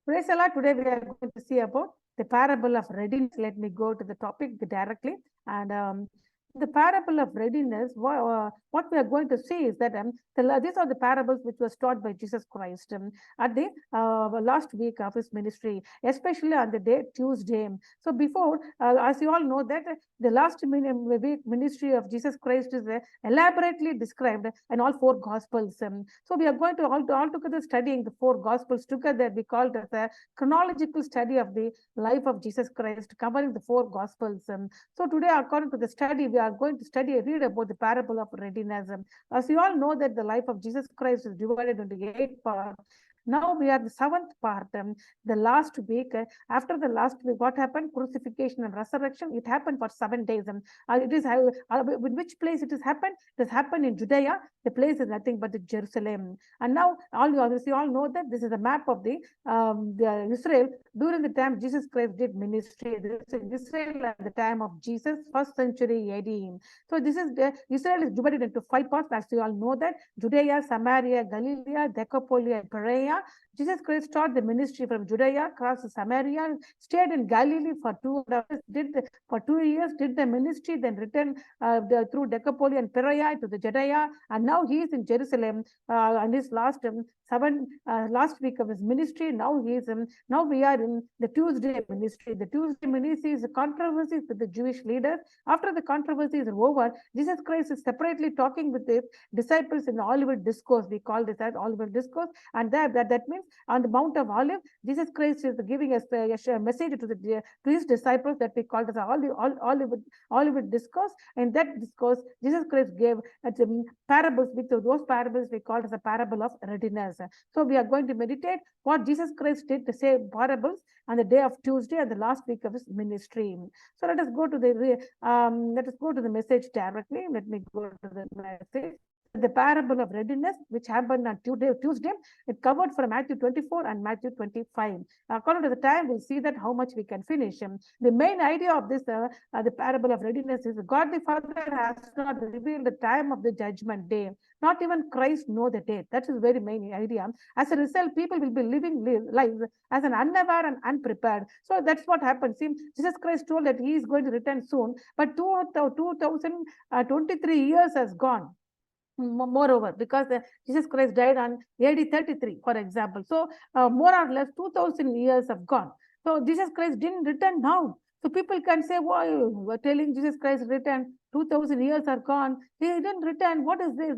Praise the Lord. Today we are going to see about the parable of readiness. Let me go to the topic directly. And the parable of readiness, what we are going to see is that these are the parables which was taught by Jesus Christ at the last week of his ministry, especially on the day Tuesday. So before, as you all know that the last week ministry of Jesus Christ is elaborately described in all four gospels. So we are going to all together studying the four gospels together. We call it as a chronological study of the life of Jesus Christ, covering the four gospels. So today, according to the study, we are going to read about the parable of readiness. As you all know that the life of Jesus Christ is divided into 8 parts. Now we are the 7th part, the last week. After the last week, what happened? Crucifixion and resurrection. It happened for 7 days. It is in which place it has happened? It has happened in Judea. The place is nothing but the Jerusalem. And now all you all know that this is a map of the Israel during the time Jesus Christ did ministry. This is Israel at the time of Jesus, first century AD. So this is Israel is divided into 5 parts, as you all know that: Judea, Samaria, Galilee, Decapolis, and Perea. Jesus Christ started the ministry from Judea, crossed Samaria, stayed in Galilee for 2 years, did the ministry, then returned through Decapolis and Perea to the Judea, and now he is in Jerusalem. And his last week of his ministry. Now we are in the Tuesday ministry. The Tuesday ministry is a controversy with the Jewish leaders. After the controversies are over, Jesus Christ is separately talking with his disciples in the Olivet Discourse. We call this as Olivet Discourse, and that means on the Mount of Olives, Jesus Christ is giving us a message to his disciples that we call it as Olivet Discourse. In that discourse, Jesus Christ gave parables. With those parables, we call it as a parable of readiness. So we are going to meditate what Jesus Christ did to say parables on the day of Tuesday and the last week of his ministry. So let us go to the message directly. Let me go to the message. The parable of readiness, which happened on Tuesday, it covered from Matthew 24 and Matthew 25. According to the time, we'll see that how much we can finish. The main idea of this, the parable of readiness, is God the Father has not revealed the time of the judgment day. Not even Christ know the date. That is very main idea. As a result, people will be living lives as an unaware and unprepared. So that's what happens. See, Jesus Christ told that he is going to return soon, but 2023 years has gone. Moreover, because Jesus Christ died on AD 33, for example. So more or less 2000 years have gone. So Jesus Christ didn't return now. So people can say, why we're telling Jesus Christ returned, 2000 years are gone. He didn't return. What is this?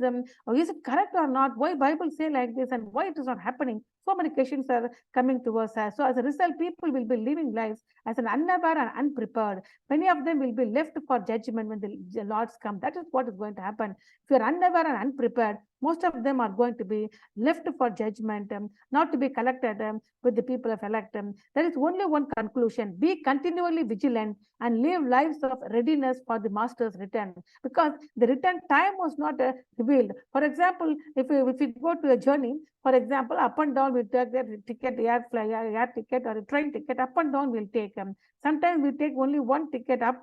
Is it correct or not? Why Bible say like this, and why it is not happening? So many questions are coming to us. So as a result, people will be living lives as an unaware and unprepared. Many of them will be left for judgment when the Lord's come. That is what is going to happen. If you are unaware and unprepared, most of them are going to be left for judgment, not to be collected with the people of elect. There is only one conclusion: be continually vigilant and live lives of readiness for the master's return, because the return time was not revealed. For example, if we go to a journey, for example, up and down we take the ticket, air ticket or a train ticket, up and down we'll take. Sometimes we take only one ticket up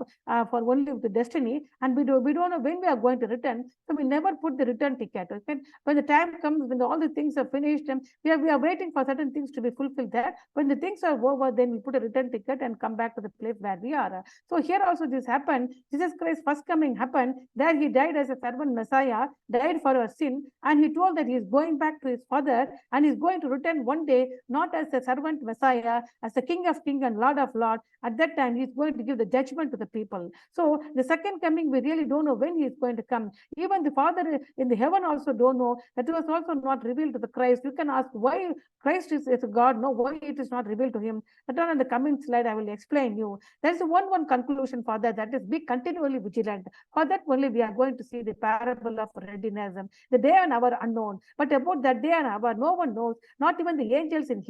for only the destiny, and we don't know when we are going to return, so we never put the return ticket. Okay? When the time comes, when all the things are finished, we are waiting for certain things to be fulfilled there. When the things are over, then we put a return ticket and come back to the place where we are. So here also this happened. Jesus Christ's first coming happened. There he died as a servant Messiah, died for our sin, and he told that he is going back to his Father, and he's going to return one day, not as a servant Messiah, as the King of Kings and Lord of Lords. At that time, he's going to give the judgment to the people. So the second coming, we really don't know when he is going to come. Even the Father in the heaven also don't know. That was also not revealed to the Christ. You can ask why Christ is God. No, why it is not revealed to him. But on the coming slide, I will explain you. There is one conclusion for that. That is, be continually vigilant. For that only we are going to see the parable of readiness. The day and hour unknown. But about that day and hour, no one knows. Not even the angels in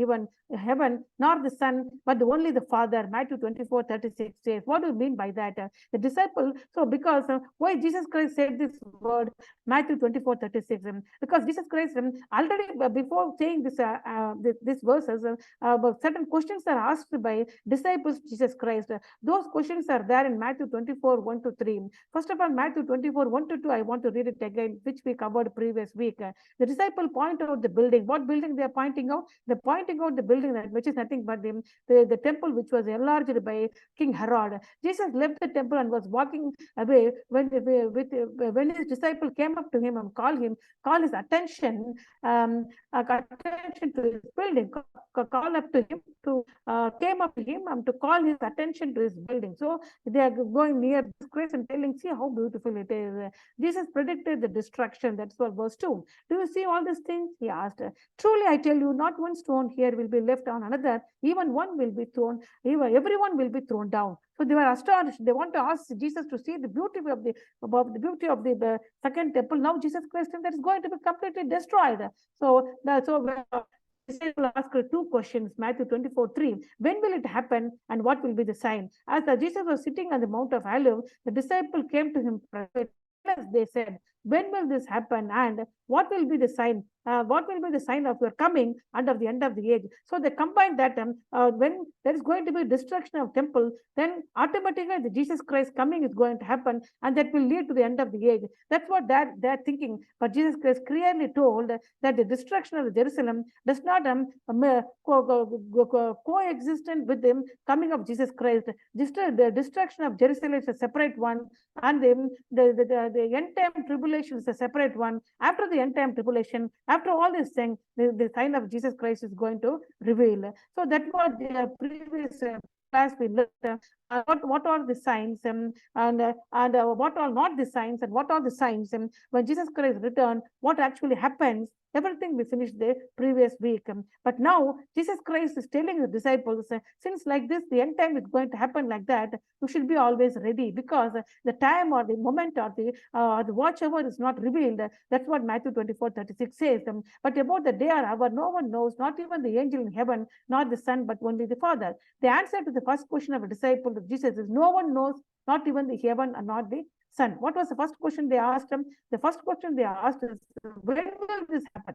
heaven, nor the Son, but only the Father. Matthew 24:36 says. What do you mean by that? The disciple. So because why Jesus Christ said this word, Matthew 24:36, because Jesus Christ already before saying this verses, certain questions are asked by disciples Jesus Christ. Those questions are there in Matthew 24, 1 to 3. First of all, Matthew 24, 1 to 2, I want to read it again, which we covered previous week. The disciple point out the building. What building they are pointing out? They're pointing out the building that which is nothing but the temple which was enlarged by King Herod. Jesus left the temple and was walking away when his disciple came up to him and call his attention, attention to his building, call up to him to came up to him to call his attention to his building. So they are going near this grace and telling, see how beautiful it is. Jesus predicted the destruction. That's what verse 2. Do you see all these things? He asked. Truly, I tell you, not one stone here will be left on another. Even one will be thrown. Everyone will be thrown down. So they were astonished. They want to ask Jesus to see the beauty of the second temple. Now Jesus Christ, that is going to be completely destroyed. So disciple asked two questions, Matthew 24, 3. When will it happen and what will be the sign? As Jesus was sitting on the Mount of Olives, the disciple came to him privately. They said, when will this happen and what will be the sign? What will be the sign of your coming and of the end of the age? So they combine that when there is going to be destruction of temple, then automatically the Jesus Christ coming is going to happen, and that will lead to the end of the age. That's what they're thinking. But Jesus Christ clearly told that the destruction of Jerusalem does not coexistent with the coming of Jesus Christ. The destruction of Jerusalem is a separate one, and the end time tribulation is a separate one. After the end time tribulation, after all this thing, the sign of Jesus Christ is going to reveal. So that was the previous class we looked. What are the signs and what are not the signs, and what are the signs when Jesus Christ returned, what actually happens? Everything we finished the previous week. But now Jesus Christ is telling the disciples, since like this, the end time is going to happen like that, you should be always ready, because the time or the moment or the watchhour is not revealed. That's what Matthew 24, 36 says. But about the day or hour, no one knows, not even the angel in heaven, not the Son, but only the Father. The answer to the first question of a disciple of Jesus is no one knows, not even the heaven and not the Son. What was the first question they asked him? The first question they asked is, when will this happen?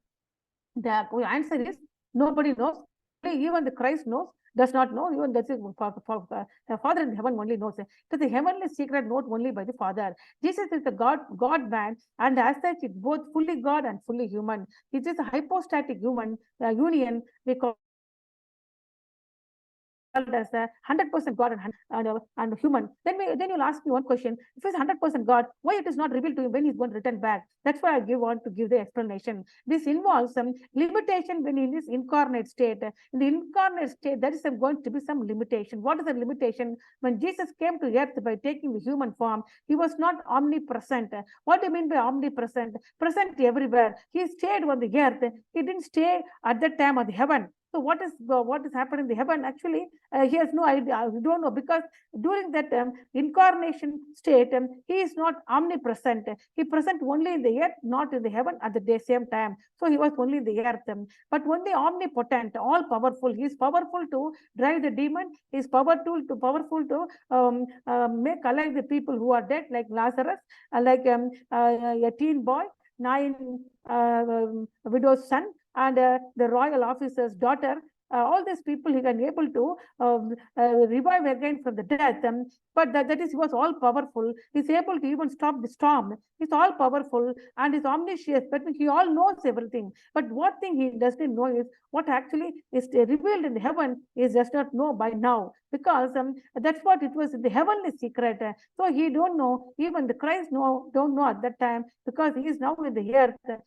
The answer is, nobody knows. Even the Christ knows, does not know. Even that's it, the Father in heaven only knows. It is the heavenly secret known only by the Father. Jesus is the God man, and as such, it's both fully God and fully human. It is a hypostatic human union. We call as a 100% God and human. Then you'll ask me one question: if he's 100% God, why it is not revealed to him when he's going to return back? That's why I want to give the explanation. This involves some limitation when in this incarnate state. In the incarnate state, there is going to be some limitation. What is the limitation? When Jesus came to earth by taking the human form, he was not omnipresent. What do you mean by omnipresent? Present everywhere. He stayed on the earth. He didn't stay at that time on the heaven. So what is happening in the heaven? Actually, he has no idea. We don't know, because during that incarnation state, he is not omnipresent. He present only in the earth, not in the heaven at the same time. So he was only in the earth, but only omnipotent, all powerful. He is powerful to drive the demon. He is powerful to make alive the people who are dead, like Lazarus, like a teen boy, 9 widow's son, and the royal officer's daughter. All these people he can able to revive again from the death. But that is, he was all powerful. He's able to even stop the storm. He's all powerful and he's omniscient, but he all knows everything. But what thing he doesn't know is what actually is revealed in the heaven is does not know by now, because that's what it was in the heavenly secret. So he don't know. Even the Christ don't know at that time, because he is now in the earth.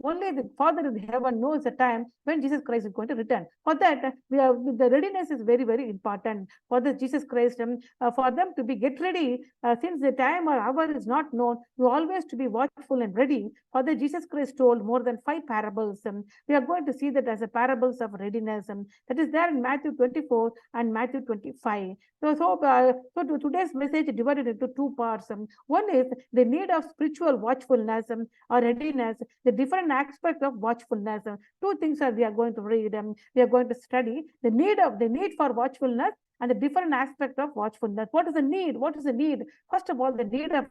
Only the Father in heaven knows the time when Jesus Christ is going to return. For that, the readiness is very, very important for the Jesus Christ. For them to get ready, since the time or hour is not known, you always to be watchful and ready. For the Jesus Christ told more than 5 parables. We are going to see that as a parables of readiness. That is there in Matthew 24 and Matthew 25. So today's message is divided into 2 parts. One is the need of spiritual watchfulness or readiness, the different aspect of watchfulness. 2 things we are going to read. We are going to study the need for watchfulness and the different aspect of watchfulness. What is the need? What is the need? First of all, the need of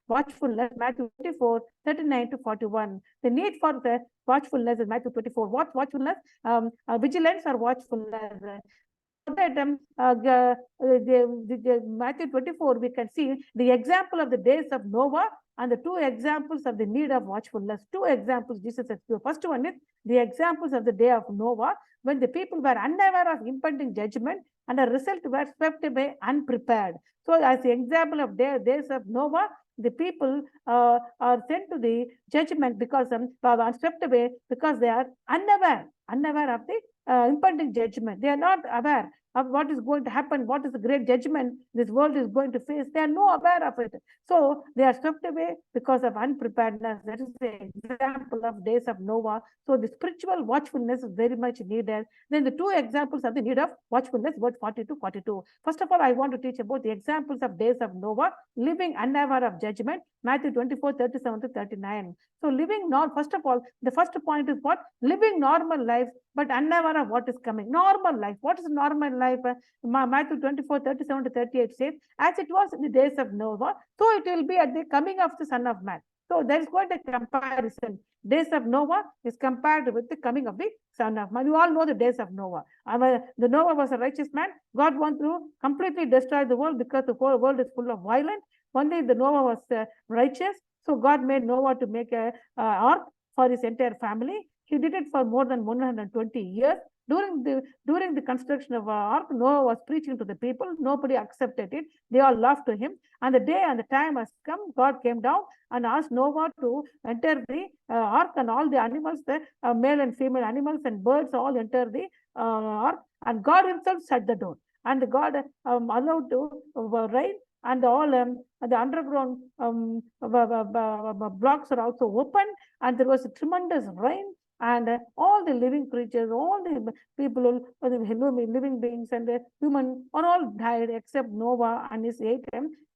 watchfulness, Matthew 24, 39 to 41. The need for the watchfulness is Matthew 24. What watchfulness? Vigilance or watchfulness? that Matthew 24, we can see the example of the days of Noah and the two examples of the need of watchfulness. Two examples Jesus said. The first one is the examples of the day of Noah, when the people were unaware of impending judgment and the result were swept away unprepared. So as the example of days of Noah, the people are sent to the judgment because are swept away because they are unaware of the impending judgment. They are not aware of what is going to happen, what is the great judgment this world is going to face. They are not aware of it. So they are swept away because of unpreparedness. That is the example of days of Noah. So the spiritual watchfulness is very much needed. Then the two examples of the need of watchfulness, verse 40 to 42. First of all, I want to teach about the examples of days of Noah, living unaware of judgment, Matthew 24, 37 to 39. So living first of all, the first point is what? Living normal life, but unaware of what is coming. Normal life. What is normal life? Matthew 24, 37 to 38 says, as it was in the days of Noah, so it will be at the coming of the Son of Man. So there is quite a comparison. Days of Noah is compared with the coming of the Son of Man. You all know the days of Noah. The Noah was a righteous man. God wanted to completely destroy the world because the whole world is full of violence. Only the Noah was righteous. So God made Noah to make a ark for his entire family. He did it for more than 120 years. During the construction of ark, Noah was preaching to the people. Nobody accepted it. They all laughed to him. And the day and the time has come. God came down and asked Noah to enter the ark, and all the animals, the male and female animals and birds, all enter the ark. And God himself shut the door. And God allowed to rain. And all the underground blocks are also open, and there was a tremendous rain, and all the living creatures, all the people, living beings and the human are all died except Noah and his 8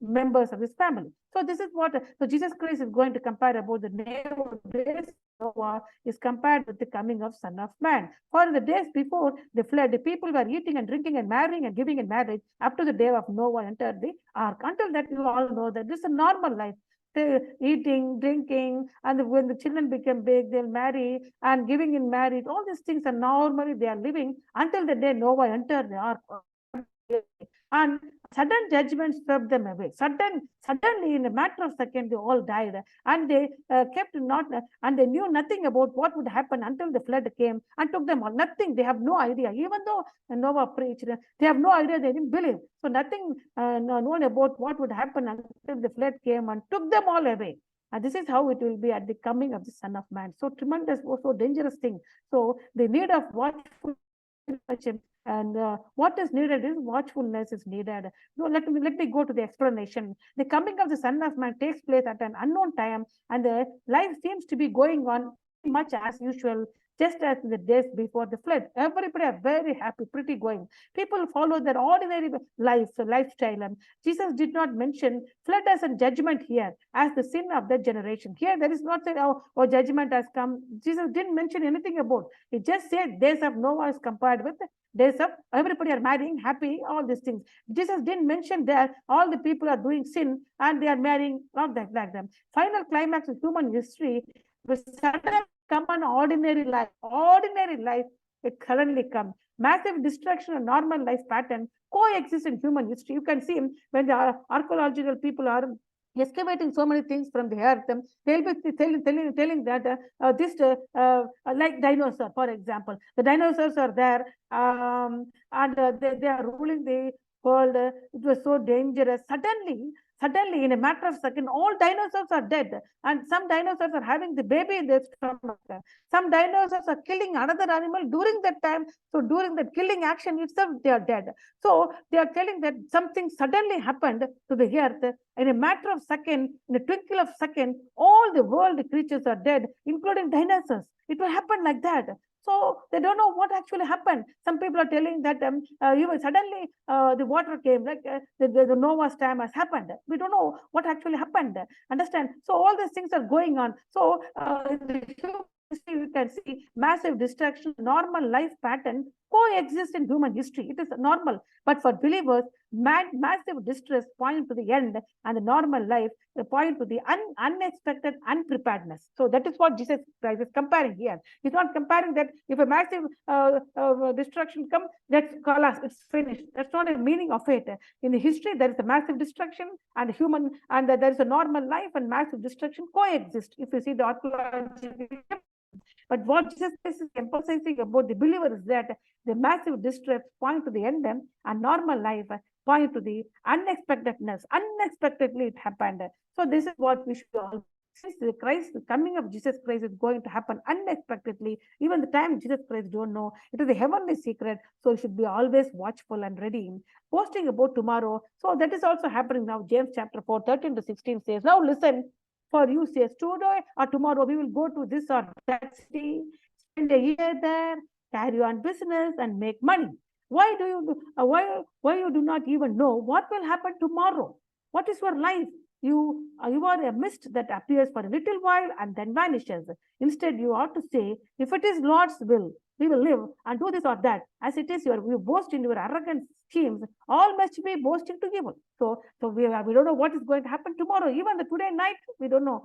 members of his family. So this is what Jesus Christ is going to compare about the days Noah is compared with the coming of Son of Man. For in the days before the flood, the people were eating and drinking and marrying and giving in marriage up to the day of Noah entered the ark. Until that, you all know that this is a normal life. Eating, drinking, and when the children become big, they'll marry and giving in marriage. All these things are normally they are living until the day Noah entered the ark. And sudden judgment swept them away. Suddenly, in a matter of seconds, they all died, and they and they knew nothing about what would happen until the flood came and took them all. Nothing. They have no idea. Even though Noah preached, they have no idea. They didn't believe. So nothing known about what would happen until the flood came and took them all away. And this is how it will be at the coming of the Son of Man. So tremendous, so dangerous thing. So the need of watchfulness. And what is needed is watchfulness is needed. No, let me go to the explanation. The coming of the Son of Man takes place at an unknown time, and the life seems to be going on much as usual, just as in the days before the flood. Everybody are very happy, pretty going. People follow their ordinary lifestyle. And Jesus did not mention flood as a judgment here, as the sin of that generation. Here, there is not said, oh, judgment has come. Jesus didn't mention anything about. He just said days of Noah is compared with days of everybody are marrying, happy, all these things. Jesus didn't mention that all the people are doing sin and they are marrying, not that like them. Final climax of human history was suddenly come an ordinary life. Ordinary life, it suddenly comes. Massive destruction of normal life pattern coexist in human history. You can see when the archaeological people are excavating so many things from the earth, they'll be telling that like dinosaur, for example. The dinosaurs are there, and they are ruling the world. It was so dangerous. Suddenly, in a matter of seconds, all dinosaurs are dead. And some dinosaurs are having the baby in their stomach. Some dinosaurs are killing another animal during that time. So during the killing action itself, they are dead. So they are telling that something suddenly happened to the earth. In a matter of seconds, in a twinkle of second, all the world creatures are dead, including dinosaurs. It will happen like that. So they don't know what actually happened. Some people are telling that suddenly the water came, like the Noah's time has happened. We don't know what actually happened. Understand? So all these things are going on. So you can see massive destruction, normal life pattern coexist in human history. It is normal. But for believers, massive distress point to the end, and the normal life point to the unexpected unpreparedness. So that is what Jesus Christ is comparing here. He's not comparing that if a massive destruction comes, that's collapse, it's finished. That's not a meaning of it. In the history, there is a massive destruction and human, and there is a normal life and massive destruction coexist. If you see the archaeological, but what Jesus is emphasizing about the believer is that the massive distress point to the end, and normal life point to the unexpectedness. Unexpectedly it happened. So this is what we should all, since the coming of Jesus Christ is going to happen unexpectedly, even the time Jesus Christ don't know, it is a heavenly secret. So you should be always watchful and ready, posting about tomorrow. So that is also happening now. James chapter 4, 13 to 16 says, now listen, for you says today or tomorrow we will go to this or that city, spend a year there, carry on business and make money. Why do you why you do not even know what will happen tomorrow? What is your life? You are a mist that appears for a little while and then vanishes. Instead, you ought to say, if it is Lord's will, we will live and do this or that. As it is, you boast in your arrogant schemes. All must be boasting to evil. So we don't know what is going to happen tomorrow. Even the today night, we don't know.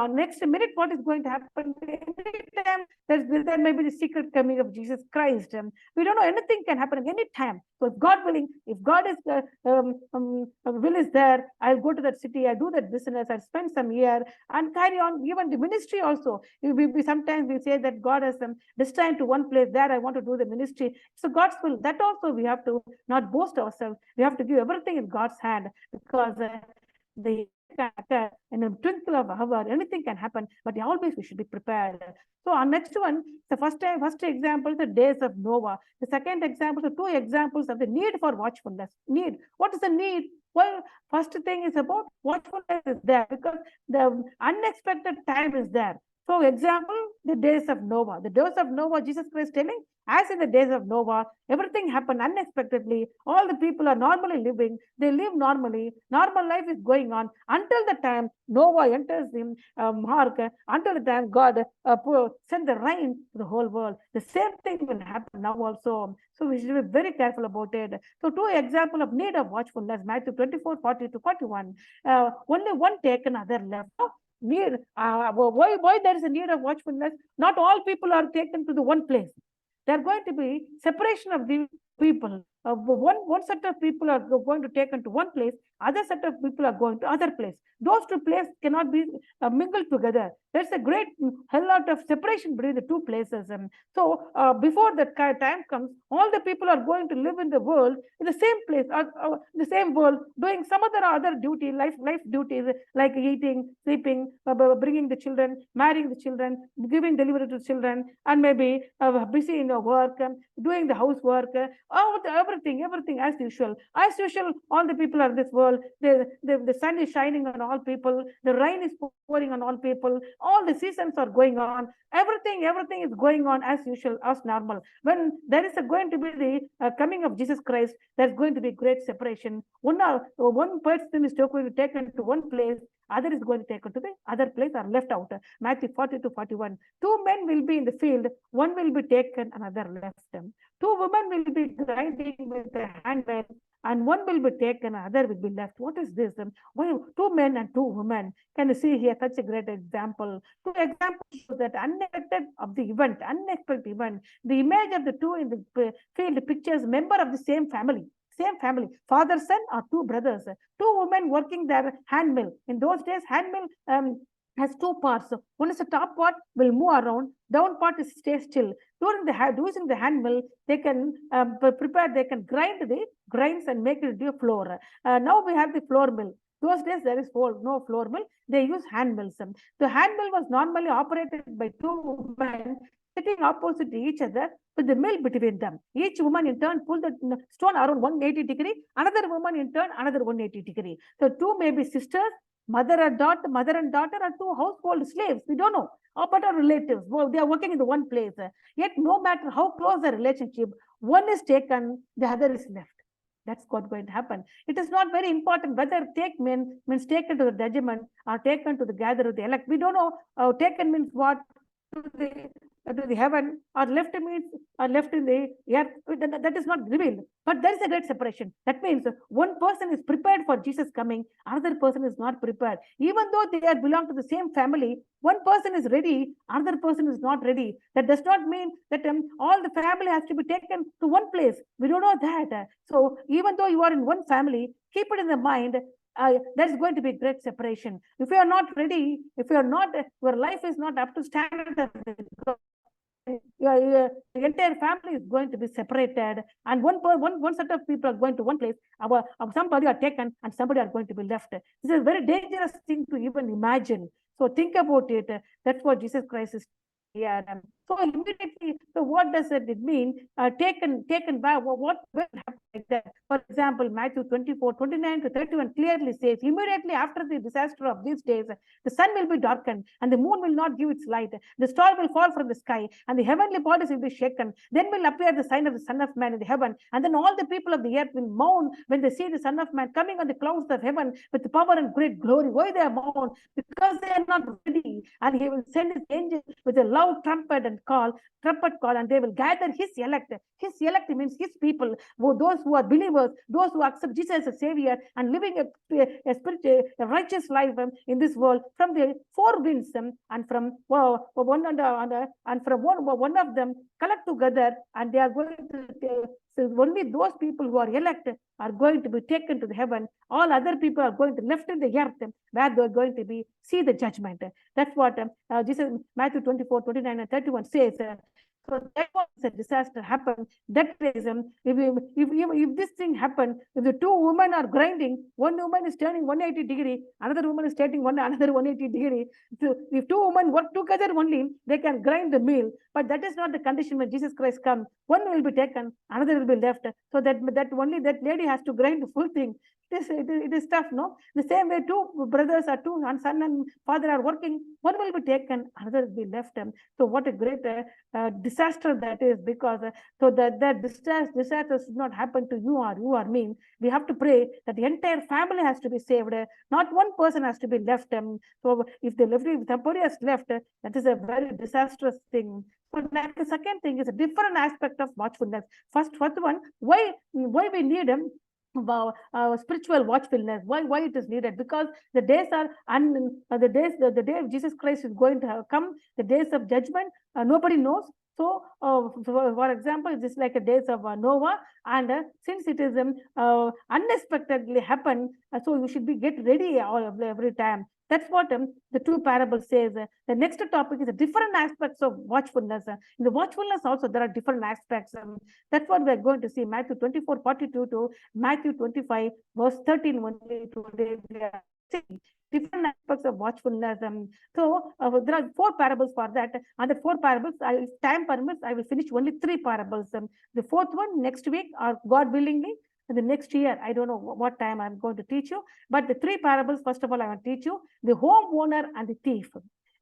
Next minute, what is going to happen? Anytime there may be the secret coming of Jesus Christ. We don't know. Anything can happen at any time. So if God willing, if God is will is there, I'll go to that city. I'll do that business. I'll spend some year and carry on. Even the ministry also. Sometimes we say that God has destined to one place. There I want to do the ministry. So God's will. That also we have to not boast ourselves. We have to give everything in God's hand, because in a twinkle of an hour, anything can happen, but always we should be prepared. So our next one, the first example, the days of Noah. The second example, the two examples of the need for watchfulness. Need. What is the need? Well, first thing is about watchfulness is there because the unexpected time is there. So example, the days of Noah. The days of Noah, Jesus Christ telling, as in the days of Noah, everything happened unexpectedly. All the people are normally living. They live normally. Normal life is going on until the time Noah enters the ark. Until the time God sent the rain to the whole world. The same thing will happen now also. So we should be very careful about it. So two examples of need of watchfulness, Matthew 24, 40 to 41. Only one taken, other left. Need why there is a need of watchfulness? Not all people are taken to the one place. There are going to be separation of the people. One set of people are going to take into one place, other set of people are going to other place. Those two places cannot be mingled together. There's a great hell lot of separation between the two places. So before that time comes, all the people are going to live in the world in the same place, the same world, doing some other duty, life duties like eating, sleeping, bringing the children, marrying the children, giving delivery to children, and maybe busy in your work, doing the housework, everything as usual. As usual, all the people are in this world. The sun is shining on all people. The rain is pouring on all people. All the seasons are going on. Everything is going on as usual, as normal. When there is going to be the coming of Jesus Christ, there's going to be great separation. One person is going to be taken to one place, other is going to take to the other place, are left out. Matthew 40 to 41. Two men will be in the field, one will be taken, another left. Two women will be grinding with the handmill, and one will be taken, other will be left. What is this? Why two men and two women? Can you see here such a great example? Two examples show that unexpected event. The image of the two in the field pictures member of the same family, father, son, or two brothers. Two women working their hand mill. In those days, hand mill has two parts. One is the top part will move around, down part is stay still. Using the hand mill, they can they can grind the grains and make it into a flour. Now we have the flour mill. Those days there is no flour mill. They use hand mills. The hand mill was normally operated by two women sitting opposite each other with the mill between them. Each woman in turn pulled the stone around 180 degree. Another woman in turn another 180 degree. So two may be sisters, mother and daughter, and two household slaves. We don't know. But are relatives. Well, they are working in the one place. Yet no matter how close the relationship, one is taken, the other is left. That's what's going to happen. It is not very important whether means taken to the judgment or taken to the gather of the elect. We don't know. Taken means what? To the to the heaven, or left means left in the earth. That is not revealed. But there is a great separation. That means one person is prepared for Jesus coming, another person is not prepared. Even though they are belong to the same family, one person is ready, another person is not ready. That does not mean that all the family has to be taken to one place. We don't know that. So even though you are in one family, keep it in the mind. There's going to be great separation. If you are not ready, if you are not, your life is not up to standard, the entire family is going to be separated, and one set of people are going to one place. Somebody are taken and somebody are going to be left. This is a very dangerous thing to even imagine. So think about it. That's what Jesus Christ is. Yeah. So immediately, so what does it mean? Taken by what will happen like that? For example, Matthew 24:29-31 clearly says, immediately after the disaster of these days, the sun will be darkened and the moon will not give its light. The star will fall from the sky and the heavenly bodies will be shaken. Then will appear the sign of the Son of Man in the heaven. And then all the people of the earth will mourn when they see the Son of Man coming on the clouds of heaven with the power and great glory. Why they are mourn? Because they are not ready. And he will send his angels with a loud trumpet call, and they will gather his elect. His elect means his people, those who are believers, those who accept Jesus as a savior and living a righteous life in this world from the four winds, and from one of them collect together, and they are going to. So only those people who are elected are going to be taken to the heaven. All other people are going to left in the earth, where they are going to be see the judgment. That's what Jesus, Matthew 24:29-31 says. So that was a disaster happened. That is, if this thing happened, if the two women are grinding, one woman is turning 180 degree, another woman is turning another 180 degree. So if two women work together only, they can grind the meal. But that is not the condition when Jesus Christ comes. One will be taken, another will be left. So that only that lady has to grind the full thing. It is tough, no? The same way, two brothers or two son and father are working, one will be taken, another will be left. So what a great disaster that is, because so that disaster should not happen to you or me. We have to pray that the entire family has to be saved. Not one person has to be left. So if somebody has left, that is a very disastrous thing. So the second thing is a different aspect of watchfulness. First one, why we need spiritual watchfulness. Why it is needed? Because the days are the day of Jesus Christ is going to come. The days of judgment, nobody knows. So, for example, this is like a days of Noah, and since it is unexpectedly happen, so you should be get ready every time. That's what the two parables says. The next topic is the different aspects of watchfulness. In the watchfulness also, there are different aspects. That's what we're going to see. Matthew 24:42 to Matthew 25:13. Different aspects of watchfulness. So there are four parables for that. And the four parables, if time permits, I will finish only three parables. The fourth one next week, or God willingly, the next year. I don't know what time I'm going to teach you, but the three parables, first of all, I will teach you the homeowner and the thief,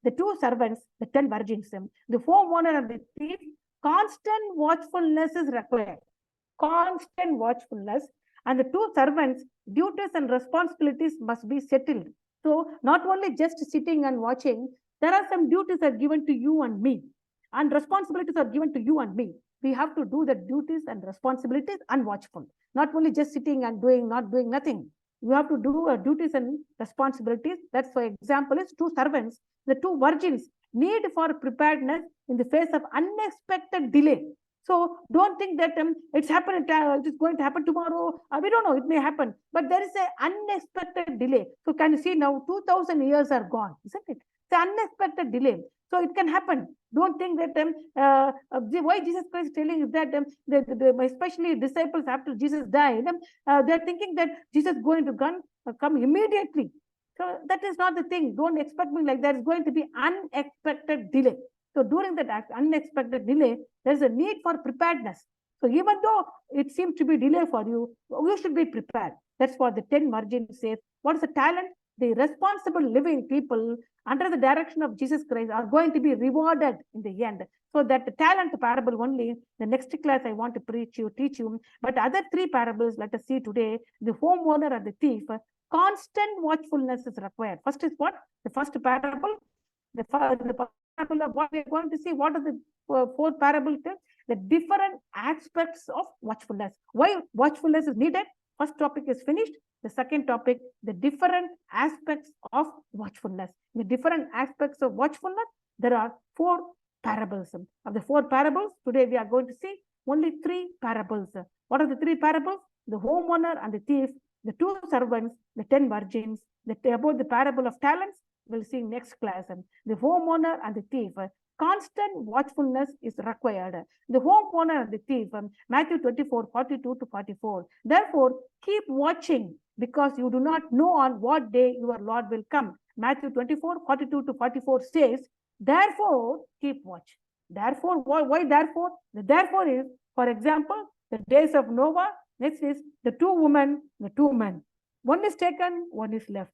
the two servants, the 10 virgins. The homeowner and the thief, constant watchfulness is required. Constant watchfulness. And the two servants, duties and responsibilities must be settled. So not only just sitting and watching, there are some duties are given to you and me, and responsibilities are given to you and me. We have to do the duties and responsibilities and watchful. Not only just sitting and not doing nothing. You have to do duties and responsibilities. That's, for example, is two servants, the two virgins, need for preparedness in the face of unexpected delay. So don't think that it's happened. It is going to happen tomorrow. We don't know. It may happen, but there is an unexpected delay. So can you see now 2000 years are gone, isn't it? It's an unexpected delay. So it can happen. Don't think that why Jesus Christ is telling is that especially disciples after Jesus died, they're thinking that Jesus is going to come immediately. So that is not the thing. Don't expect me like that. It's going to be unexpected delay. So during that unexpected delay, there is a need for preparedness. So even though it seems to be delay for you, you should be prepared. That's what the 10 virgins says. What is the talent? The responsible living people under the direction of Jesus Christ are going to be rewarded in the end. So that the talent parable only, the next class I want to teach you. But other three parables, let us see today, the homeowner and the thief, constant watchfulness is required. First is what? The first parable, the parable of what we are going to see. What are the four parables? The different aspects of watchfulness. Why watchfulness is needed? First topic is finished. The second topic, the different aspects of watchfulness. The different aspects of watchfulness, there are four parables. Of the four parables, today we are going to see only three parables. What are the three parables? The homeowner and the thief, the two servants, the 10 virgins. About the parable of talents, we'll see next class. The homeowner and the thief. Constant watchfulness is required. The homeowner and the thief, Matthew 24:42-44. Therefore, keep watching, because you do not know on what day your Lord will come. Matthew 24:42-44 says, therefore, keep watch. Therefore, why therefore? The therefore is, for example, the days of Noah. Next is the two women, the two men. One is taken, one is left.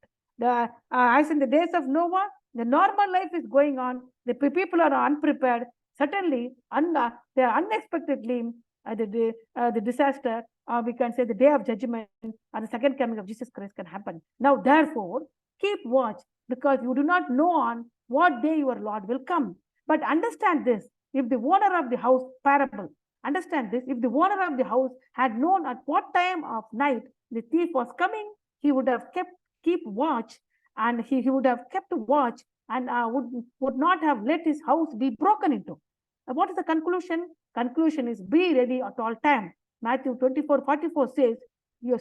As in the days of Noah, the normal life is going on. The people are unprepared. Suddenly, they are unexpectedly the disaster, we can say the day of judgment or the second coming of Jesus Christ can happen. Now, therefore, keep watch, because you do not know on what day your Lord will come. But understand this, if the owner of the house, parable, understand this, if the owner of the house had known at what time of night the thief was coming, he would have keep watch, and he would have kept watch, and would not have let his house be broken into. What is the conclusion? Conclusion is, be ready at all time. Matthew 24:44 says, you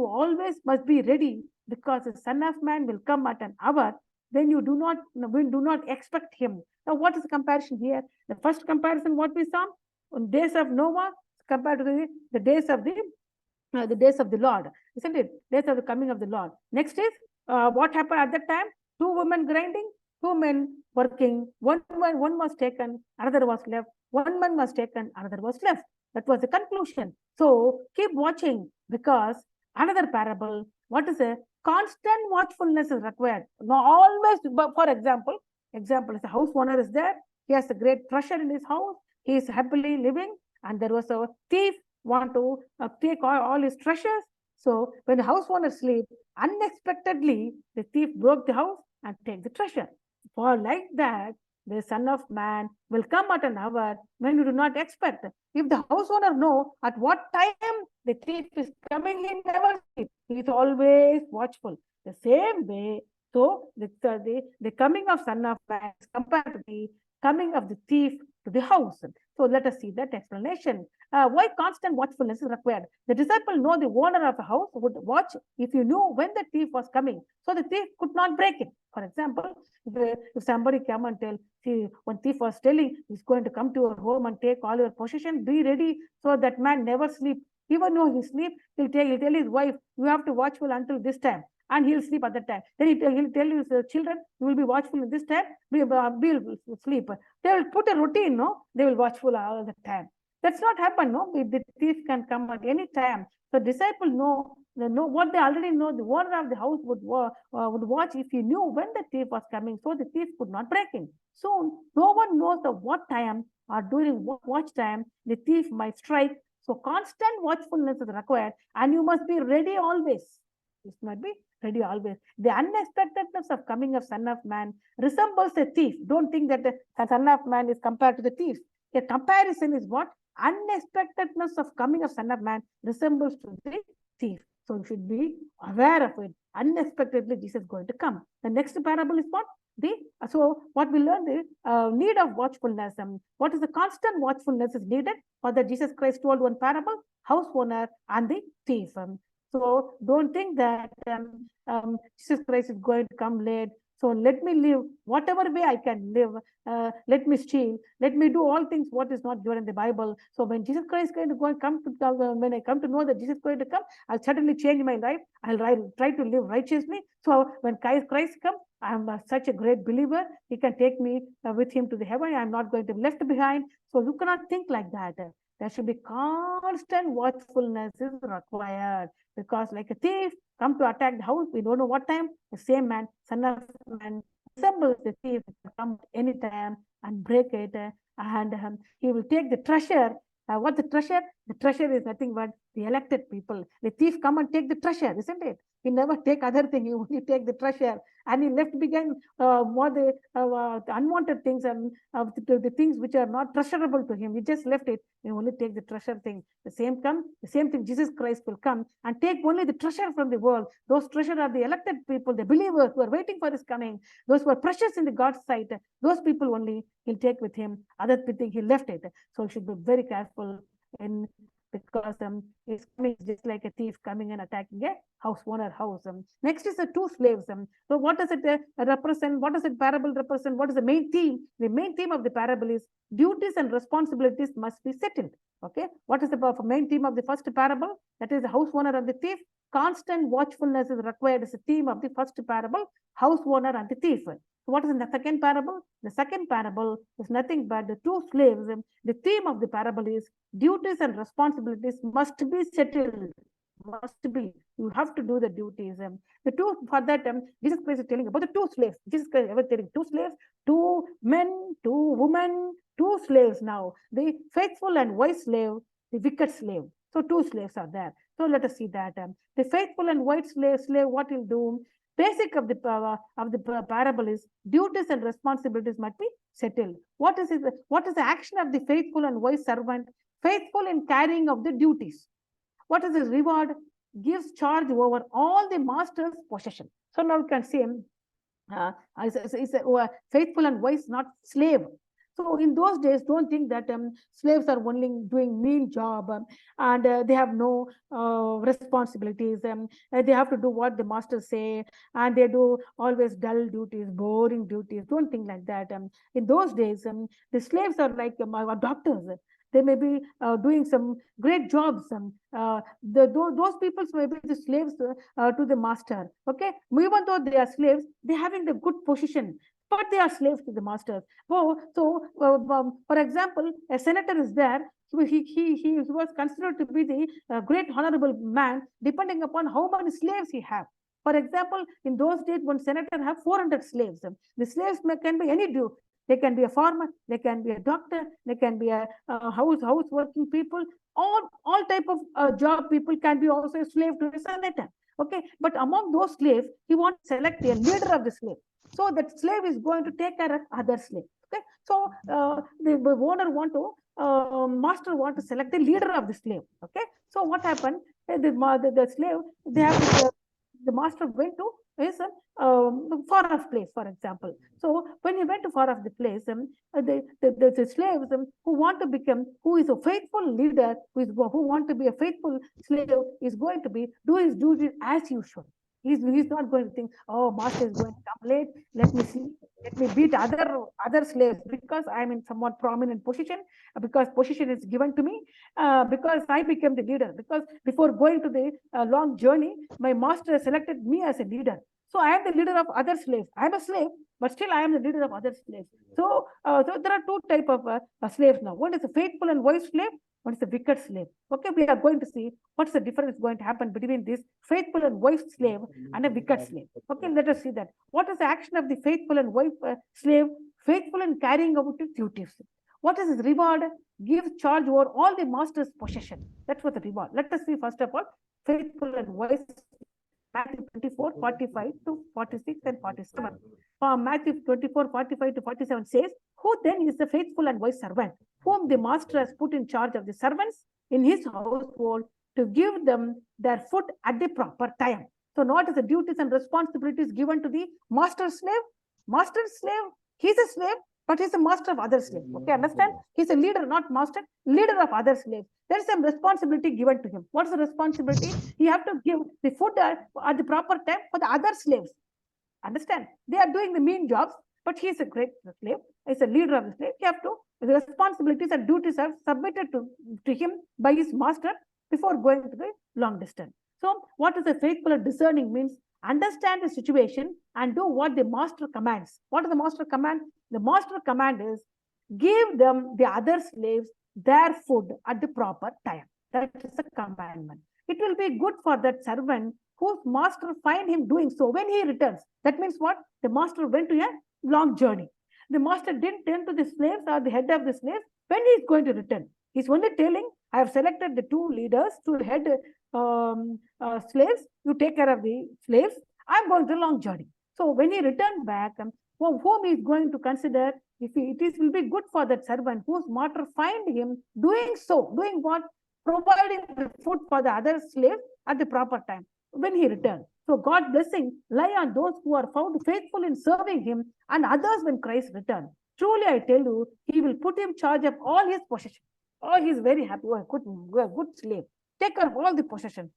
always must be ready, because the Son of Man will come at an hour when you do not expect him. Now, what is the comparison here? The first comparison, what we saw, on days of Noah compared to the days of the Lord, isn't it? Days of the coming of the Lord. Next is what happened at that time? Two women grinding, two men working. One was taken, another was left. One man was taken, another was left. That was the conclusion. So keep watching, because another parable, what is a constant watchfulness is required. Now, always, for example, if the house owner is there, he has a great treasure in his house, he is happily living, and there was a thief want to take all his treasures. So when the house owner sleeps, unexpectedly the thief broke the house and take the treasure. For like that, the Son of Man will come at an hour when you do not expect. If the house owner know at what time the thief is coming, he never sleeps. He is always watchful. The same way, so the coming of Son of Man is compared to the coming of the thief to the house. So let us see that explanation. Why constant watchfulness is required? The disciple know the owner of the house would watch if you knew when the thief was coming, so the thief could not break it. For example, if somebody come and tell, see, when thief was telling he's going to come to your home and take all your possession, be ready, so that man never sleep. Even though he sleep, he'll tell his wife, you have to watchful until this time, and he'll sleep at that time. Then he'll tell his children, you will be watchful in this time, we'll sleep. They will put a routine, no? They will watchful all the time. That's not happen, no? The thief can come at any time. So disciples know what they already know. The owner of the house would watch if he knew when the thief was coming, so the thief could not break in. So no one knows at what time or during what watch time the thief might strike. So constant watchfulness is required, and you must be ready always. This must be ready always. The unexpectedness of coming of Son of Man resembles a thief. Don't think that the Son of Man is compared to the thief. A comparison is what? Unexpectedness of coming of Son of Man resembles to the thief. So you should be aware of it. Unexpectedly, Jesus is going to come. The next parable is what? So what we learn is need of watchfulness. What is the constant watchfulness is needed? For that Jesus Christ told one parable, house owner and the thief. So don't think that Jesus Christ is going to come late. So let me live whatever way I can live. Let me steal. Let me do all things what is not given in the Bible. So when Jesus Christ is going to come when I come to know that Jesus is going to come, I'll certainly change my life. I'll try to live righteously. So when Christ comes, I'm such a great believer. He can take me with him to the heaven. I'm not going to be left behind. So you cannot think like that. There should be constant watchfulness is required, because like a thief come to attack the house, we don't know what time. The same man, Son of Man, resembles the thief, come anytime and break it, and he will take the treasure. What the treasure? The treasure is nothing but the elected people. The thief come and take the treasure, isn't it? He never take other thing. He only take the treasure, and he left behind more the unwanted things and the things which are not treasurable to him. He just left it. He only take the treasure thing. The same thing. Jesus Christ will come and take only the treasure from the world. Those treasure are the elected people, the believers who are waiting for his coming. Those who are precious in the God's sight. Those people only he'll take with him. Other people he left it. So he should be very careful in because he's coming just like a thief coming and attacking a house owner house. Next is the two slaves. So what does it represent? What does it parable represent? What is the main theme? The main theme of the parable is duties and responsibilities must be settled. Okay, what is the main theme of the first parable? That is the house owner and the thief. Constant watchfulness is required as a theme of the first parable, house owner and the thief. So what is in the second parable? The second parable is nothing but the two slaves. The theme of the parable is duties and responsibilities must be settled. Must be. You have to do the duties. The two, for that, Jesus Christ is telling about the two slaves. Jesus Christ is ever telling two slaves, two men, two women, two slaves now. The faithful and wise slave, the wicked slave. So two slaves are there. So let us see that. The faithful and wise slave, what he'll do? Basic of the parable is duties and responsibilities must be settled. What is the action of the faithful and wise servant? Faithful in carrying of the duties. What is his reward? Gives charge over all the master's possession. So now you can see is faithful and wise, not slave. So in those days, don't think that slaves are only doing mean job and they have no responsibilities. They have to do what the masters say, and they do always dull duties, boring duties. Don't think like that. In those days, the slaves are like doctors. They may be doing some great jobs. Those people may be the slaves to the master. Okay, even though they are slaves, they're having the good position, but they are slaves to the masters. So for example, a senator is there. So he was considered to be the great honorable man, depending upon how many slaves he have. For example, in those days, one senator have 400 slaves. The slaves can be any due. They can be a farmer, they can be a doctor, they can be a house working people. All type of job people can be also a slave to a senator. Okay, but among those slaves, he wants to select a leader of the slave. So that slave is going to take care of other slave. Okay, so the owner master want to select the leader of the slave. Okay, so what happened? The slave, they have the master went to is far off place, for example. So when he went to far off the place, the slaves who want to become, who is a faithful leader, who want to be a faithful slave, is going to be do his duty as usual. He's not going to think, oh, master is going to come late. Let me beat other slaves because I'm in somewhat prominent position, because position is given to me, because I became the leader. Because before going to the long journey, my master selected me as a leader. So I am the leader of other slaves. I am a slave, but still I am the leader of other slaves. So there are two types of slaves now. One is a faithful and wise slave. One is a wicked slave. Okay, we are going to see what's the difference going to happen between this faithful and wise slave and a wicked slave. Okay, let us see that. What is the action of the faithful and wise slave? Faithful in carrying out his duties. What is his reward? Gives charge over all the master's possession. That's what the reward. Let us see first of all, faithful and wise. Matthew 24, 45 to 46 and 47. Matthew 24, 45 to 47 says, who then is the faithful and wise servant, whom the master has put in charge of the servants in his household to give them their food at the proper time? So what is the duties and responsibilities given to the master slave? Master slave, he's a slave, but he's a master of other slaves. Okay, understand? He's a leader, not master, leader of other slaves. There is some responsibility given to him. What's the responsibility? He have to give the food at the proper time for the other slaves. Understand? They are doing the mean jobs, but he is a great slave. He's a leader of the slave. He have to, the responsibilities and duties are submitted to him by his master before going to the long distance. So what is a faithful and discerning means? Understand the situation and do what the master commands. What is the master command? The master command is give them, the other slaves, their food at the proper time. That is a commandment. It will be good for that servant whose master find him doing so when he returns. That means what? The master went to a long journey. The master didn't tell to the slaves or the head of the slaves when he is going to return. He's only telling, I have selected the two leaders to head slaves, you take care of the slaves. I'm going to a long journey. So when he returned back, whom he is going to consider, if it will be good for that servant whose master find him doing what? Providing the food for the other slaves at the proper time when he returned. So God's blessing lie on those who are found faithful in serving him and others when Christ returns. Truly, I tell you, he will put in charge of all his possessions. Oh, he's very happy. Oh, good slave. Take care of all the possession.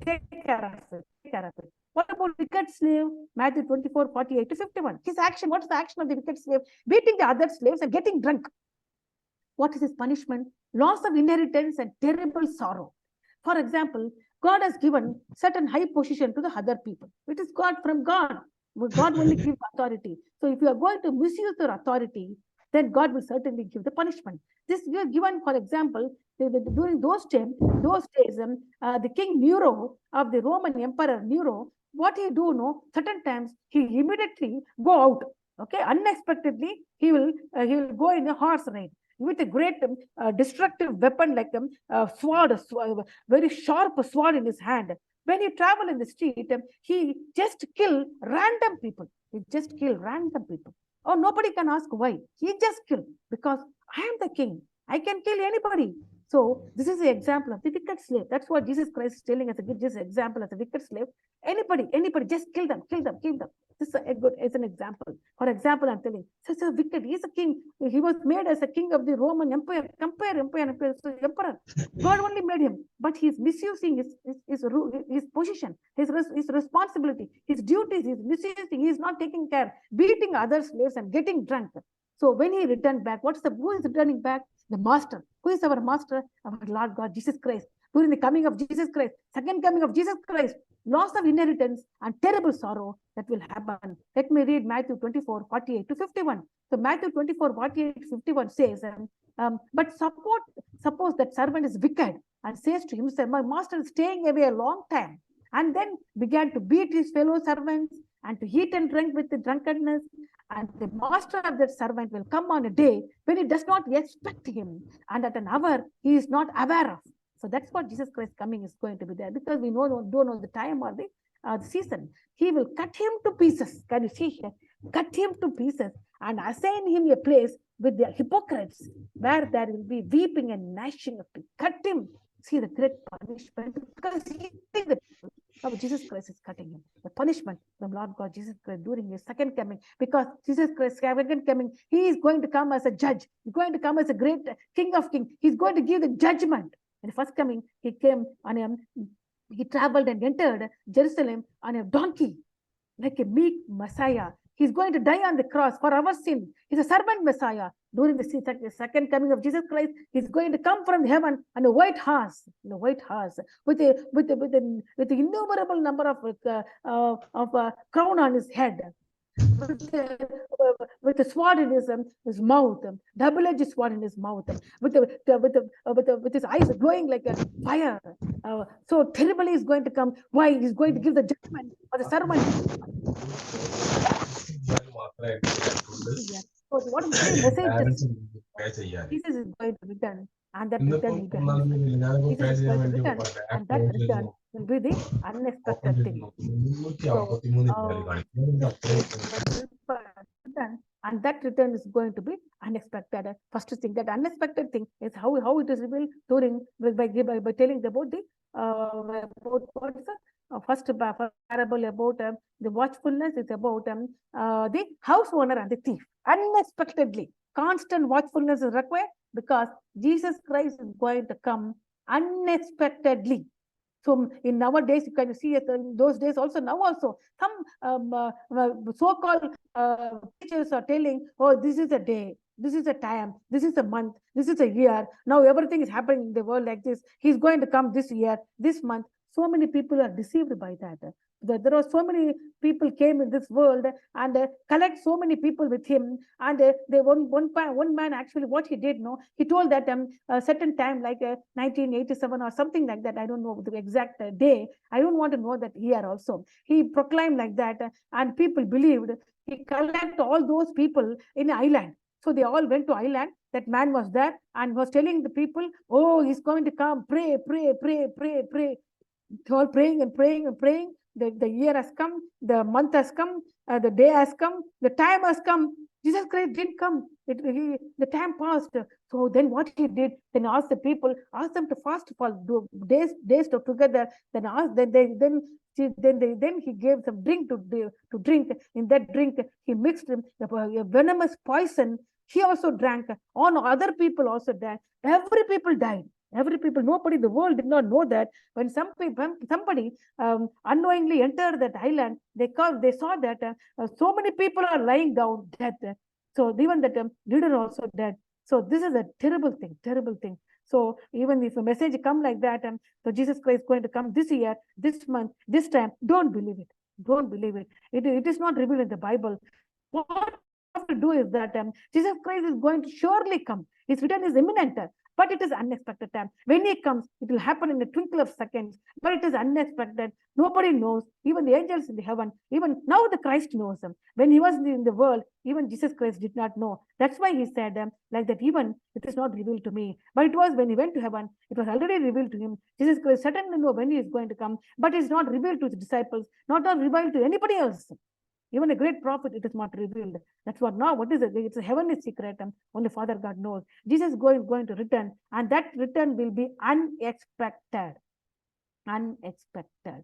Take care of it. Take care of it. What about wicked slave? Matthew 24, 48 to 51. His action, what is the action of the wicked slave? Beating the other slaves and getting drunk. What is his punishment? Loss of inheritance and terrible sorrow. For example, God has given certain high position to the other people. It is God from God. God only gives authority. So if you are going to misuse your authority, then God will certainly give the punishment. This we are given, for example, during those days, the King Nero of the Roman Emperor Nero, what he do, no, certain times he immediately go out. Okay, unexpectedly he will go in a horse ride with a great destructive weapon like sword, very sharp sword in his hand. When he travel in the street, he just kill random people. He just kill random people. Oh, nobody can ask why. He just kill because I am the king. I can kill anybody. So this is the example of the wicked slave. That's what Jesus Christ is telling us. This example as a wicked slave. Anybody, just kill them. This is an example. For example, I'm telling, such a wicked, he's a king. He was made as a king of the Roman Empire. Compare empire, so emperor. God only made him, but he's misusing his position, his responsibility, his duties. He's misusing. He's not taking care, beating other slaves and getting drunk. So when he returned back, who is returning back? The master. Who is our master? Our Lord God, Jesus Christ. During the coming of Jesus Christ, second coming of Jesus Christ, loss of inheritance and terrible sorrow that will happen. Let me read Matthew 24, 48 to 51. So Matthew 24, 48 to 51 says, but suppose that servant is wicked and says to himself, my master is staying away a long time, and then began to beat his fellow servants and to eat and drink with the drunkenness. And the master of that servant will come on a day when he does not expect him, and at an hour he is not aware of. So that's what Jesus Christ coming is going to be there, because we don't know the time or the season. He will cut him to pieces. Can you see here? Cut him to pieces and assign him a place with the hypocrites, where there will be weeping and gnashing of teeth. Cut him. See the great punishment, because he is the Jesus Christ is cutting him. The punishment from Lord God Jesus Christ during his second coming, because Jesus Christ's second coming, he is going to come as a judge. He's going to come as a great King of Kings. He's going to give the judgment. In the first coming, he came he traveled and entered Jerusalem on a donkey, like a meek Messiah. He's going to die on the cross for our sin. He's a servant Messiah. During the second coming of Jesus Christ, he's going to come from heaven on a white horse, with the innumerable number of crown on his head, with a sword in his mouth, double-edged sword in his mouth, with his eyes glowing like a fire. So terribly is going to come. Why? He's going to give the judgment for the servant. So what is the message? Jesus is going to return, and that return Jesus is going to return, and that return will be the unexpected thing. And that return is going to be unexpected. First thing, that unexpected thing is how it is revealed during by telling about the what is the first parable about the watchfulness. Is about the house owner and the thief. Unexpectedly, constant watchfulness is required, because Jesus Christ is going to come unexpectedly. So in nowadays, you can see in those days also, now also, some so-called teachers are telling, oh, this is a day, this is a time, this is a month, this is a year. Now everything is happening in the world like this. He's going to come this year, this month. So many people are deceived by that. There are so many people came in this world and collect so many people with him. And one man actually, what he did, he told that a certain time, like 1987 or something like that. I don't know the exact day. I don't want to know that year also. He proclaimed like that, and people believed. He collected all those people in an island. So they all went to island. That man was there and was telling the people, oh, he's going to come. Pray, pray, pray, pray, pray. all praying and praying and praying. The year has come, the month has come, the day has come, the time has come. Jesus Christ didn't come. The time passed. So then what he did, then asked the people, asked them to fast for days together. Then asked, then he gave some drink to drink. In that drink, he mixed a venomous poison. He also drank. On other people also died. Every people died. Every people, nobody in the world did not know that. When somebody unknowingly entered that island, they saw that so many people are lying down dead. So even that leader also dead. So this is a terrible thing, terrible thing. So even if a message come like that, so Jesus Christ is going to come this year, this month, this time, don't believe it. Don't believe it. It is not revealed in the Bible. What you have to do is that Jesus Christ is going to surely come. His return is imminent, but it is unexpected time. When he comes, it will happen in a twinkle of seconds, but it is unexpected. Nobody knows, even the angels in the heaven, even now the Christ knows him. When he was in the world, even Jesus Christ did not know. That's why he said like that, even it is not revealed to me. But it was when he went to heaven, it was already revealed to him. Jesus Christ certainly know when he is going to come, but it's not revealed to his disciples, not revealed to anybody else. Even a great prophet, it is not revealed. That's what now, what is it? It's a heavenly secret. Only Father God knows. Jesus is going to return, and that return will be unexpected. Unexpected.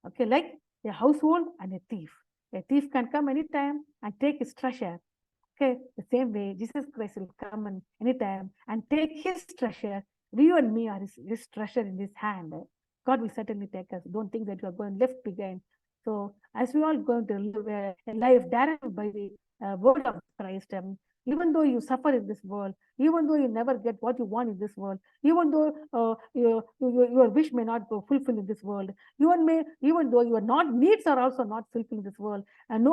Okay, like a household and a thief. A thief can come anytime and take his treasure. Okay, the same way, Jesus Christ will come anytime and take his treasure. You and me are his treasure in his hand. God will certainly take us. Don't think that you are going left behind. So as we all going to live a life directed by the word of Christ, even though you suffer in this world, even though you never get what you want in this world, even though your wish may not go fulfilled in this world, even though your needs are also not fulfilled in this world, and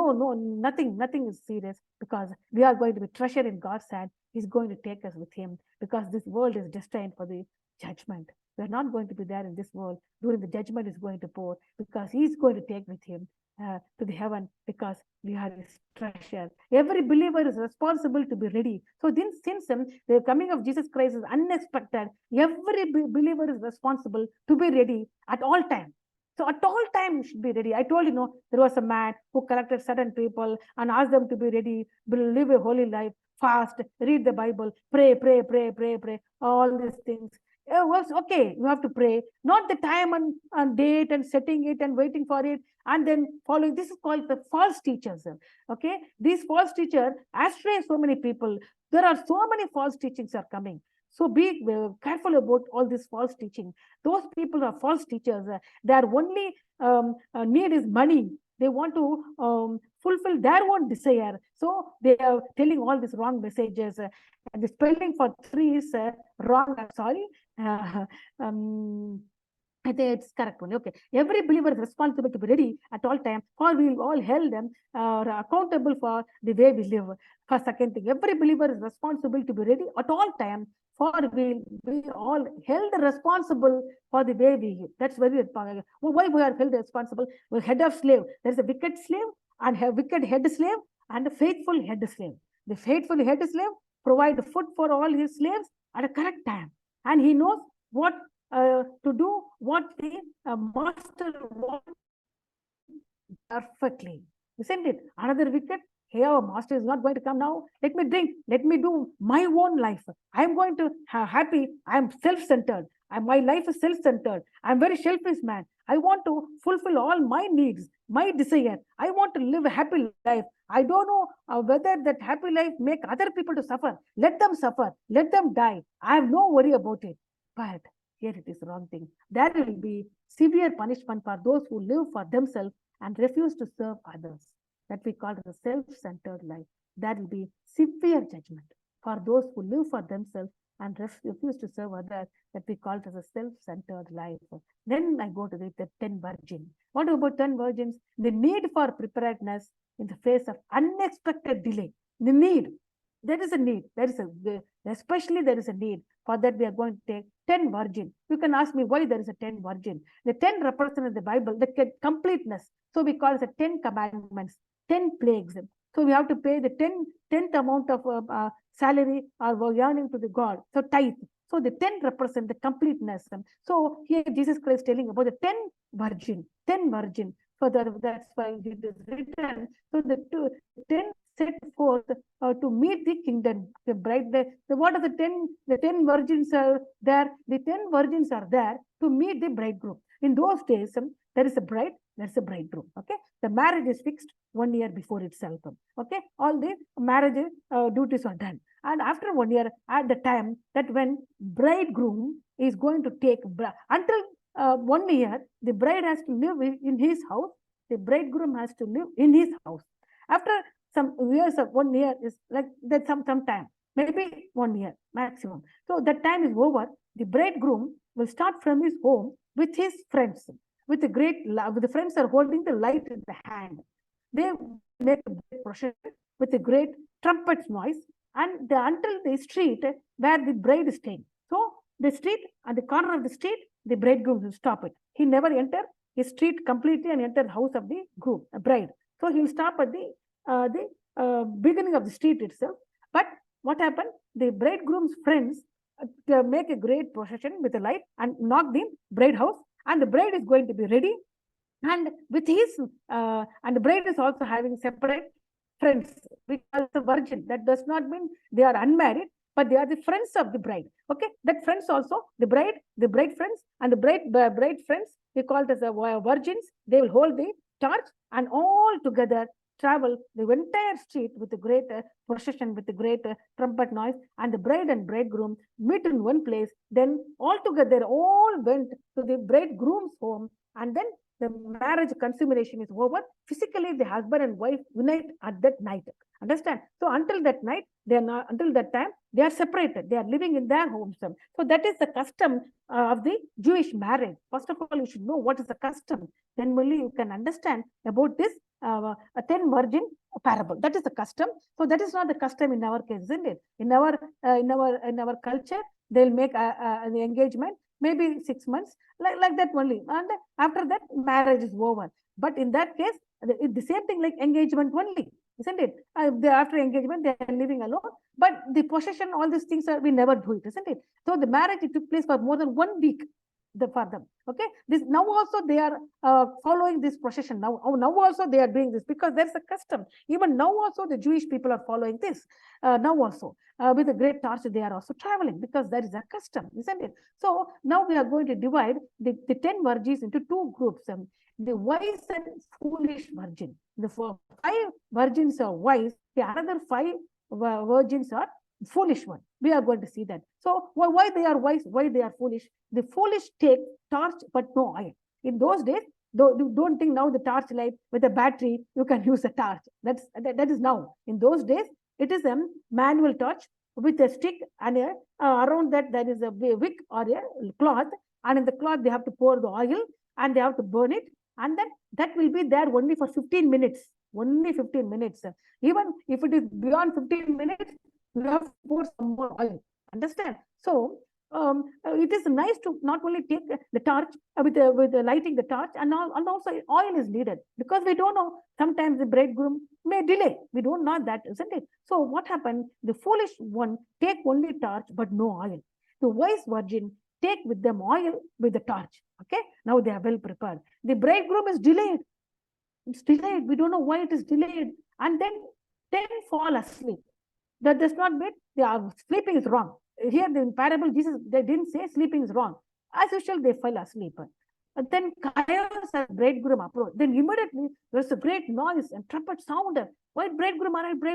nothing is serious, because we are going to be treasured in God's hand. He's going to take us with him, because this world is destined for the judgment. We're not going to be there in this world during the judgment is going to pour, because he's going to take with him to the heaven, because we are his treasure. Every believer is responsible to be ready. So since the coming of Jesus Christ is unexpected, every believer is responsible to be ready at all times. So at all times you should be ready. I told you, there was a man who collected certain people and asked them to be ready, live a holy life, fast, read the Bible, pray, all these things. Was okay, you have to pray, not the time and date and setting it and waiting for it and then following. This is called the false teachers. Okay, these false teachers astray so many people. There are so many false teachings are coming. So be careful about all this false teaching. Those people are false teachers. Their only need is money. They want to fulfill their own desire. So they are telling all these wrong messages. And the spelling for 3 is wrong. I'm sorry. I think it's correct one. Okay. Every believer is responsible to be ready at all times, for we will all held them accountable for the way we live. For second thing, every believer is responsible to be ready at all times, for we all held responsible for the way we live. That's very important. Why we are held responsible? We're head of slave. There is a wicked slave and a wicked head slave and a faithful head slave. The faithful head slave provide food for all his slaves at a correct time, and he knows what to do, what the master wants perfectly. Isn't it? Another wicked, hey, our master is not going to come now. Let me drink. Let me do my own life. I am going to have happy. I am self-centered. My life is self-centered. I am very selfish man. I want to fulfill all my needs, my desire. I want to live a happy life. I don't know whether that happy life make other people to suffer. Let them suffer. Let them die. I have no worry about it. But here it is wrong thing. There will be severe punishment for those who live for themselves and refuse to serve others. That we call the self-centered life. There will be severe judgment for those who live for themselves and refuse to serve others. That we call it as a self-centered life. Then I go to the 10 virgins. What about 10 virgins? The need for preparedness in the face of unexpected delay. The need. There is a need. Especially there is a need. For that, we are going to take 10 virgins. You can ask me why there is a 10 virgin. The 10 represent in the Bible the completeness. So we call it the 10 commandments, 10 plagues. So we have to pay the 10th amount of salary or earning to the God. So tithe. So the 10 represent the completeness. So here Jesus Christ is telling about the 10 virgin. So that's why it is written. So the 10 set forth to meet the kingdom. The bride, what are the 10 virgins are there? The 10 virgins are there to meet the bridegroom. In those days, there is a bride, there's a bridegroom. Okay, the marriage is fixed 1 year before itself. Okay, all the marriage duties are done, and after 1 year, at the time that when bridegroom is going to take until 1 year, the bride has to live in his house. The bridegroom has to live in his house. After some years of 1 year is like that, some time, maybe 1 year maximum. So that time is over. The bridegroom will start from his home with his friends, with a great love. The friends are holding the light in the hand. They make a great procession with a great trumpet noise, and until the street where the bride is staying. So the street, at the corner of the street, the bridegroom will stop it. He never enter his street completely and enter the house of the groom, a bride. So he will stop at the beginning of the street itself. But what happened? The bridegroom's friends make a great procession with a light and knock the bride house, and the bride is going to be ready. And with his and the bride is also having separate friends, because the virgin. That does not mean they are unmarried, but they are the friends of the bride. Okay, that friends also, the bride friends, and the bride friends, we call it as a virgins. They will hold the torch and all together travel the entire street with a great procession, with a great trumpet noise, and the bride and bridegroom meet in one place. Then all together, all went to the bridegroom's home, and then the marriage consummation is over. Physically, the husband and wife unite at that night. Understand? So until that night, they are not, until that time, they are separated. They are living in their homes. So that is the custom of the Jewish marriage. First of all, you should know what is the custom. Then only you can understand about this 10 virgin parable. That is the custom. So that is not the custom in our case, isn't it? In our culture, they'll make the engagement maybe 6 months, like that only, and after that marriage is over. But in that case, the same thing like engagement only, isn't it? After engagement, they are living alone, but the possession, all these things we never do it, isn't it? So the marriage, it took place for more than 1 week for them. Okay, this now also they are following this procession. Now also they are doing this because there's a custom. Even now also the Jewish people are following this. Now also with a great torch they are also traveling because there is a custom, isn't it? So now we are going to divide the 10 virgins into 2 groups. The wise and foolish virgin. The 5 virgins are wise. The another 5 virgins are foolish one. We are going to see that. So why they are wise, why they are foolish? The foolish take torch but no oil. In those days, don't think now the torch light with a battery you can use a torch. That is now. In those days, it is a manual torch with a stick, and around that there is a wick or a cloth, and in the cloth they have to pour the oil and they have to burn it, and then that will be there only for 15 minutes. Only 15 minutes. Even if it is beyond 15 minutes, you have to pour some more oil. Understand? So it is nice to not only take the torch with lighting the torch, and also oil is needed, because we don't know, sometimes the bridegroom may delay. We don't know that, isn't it? So what happened? The foolish one take only torch but no oil. The wise virgin take with them oil with the torch. Okay, now they are well prepared. The bridegroom is delayed. It's delayed. We don't know why it is delayed, and then fall asleep. That does not mean sleeping is wrong. Here in parable, Jesus, they didn't say sleeping is wrong. As usual, they fell asleep. But then Caiaphas and bridegroom approach. Then immediately there's a great noise and trumpet sound. Why bridegroom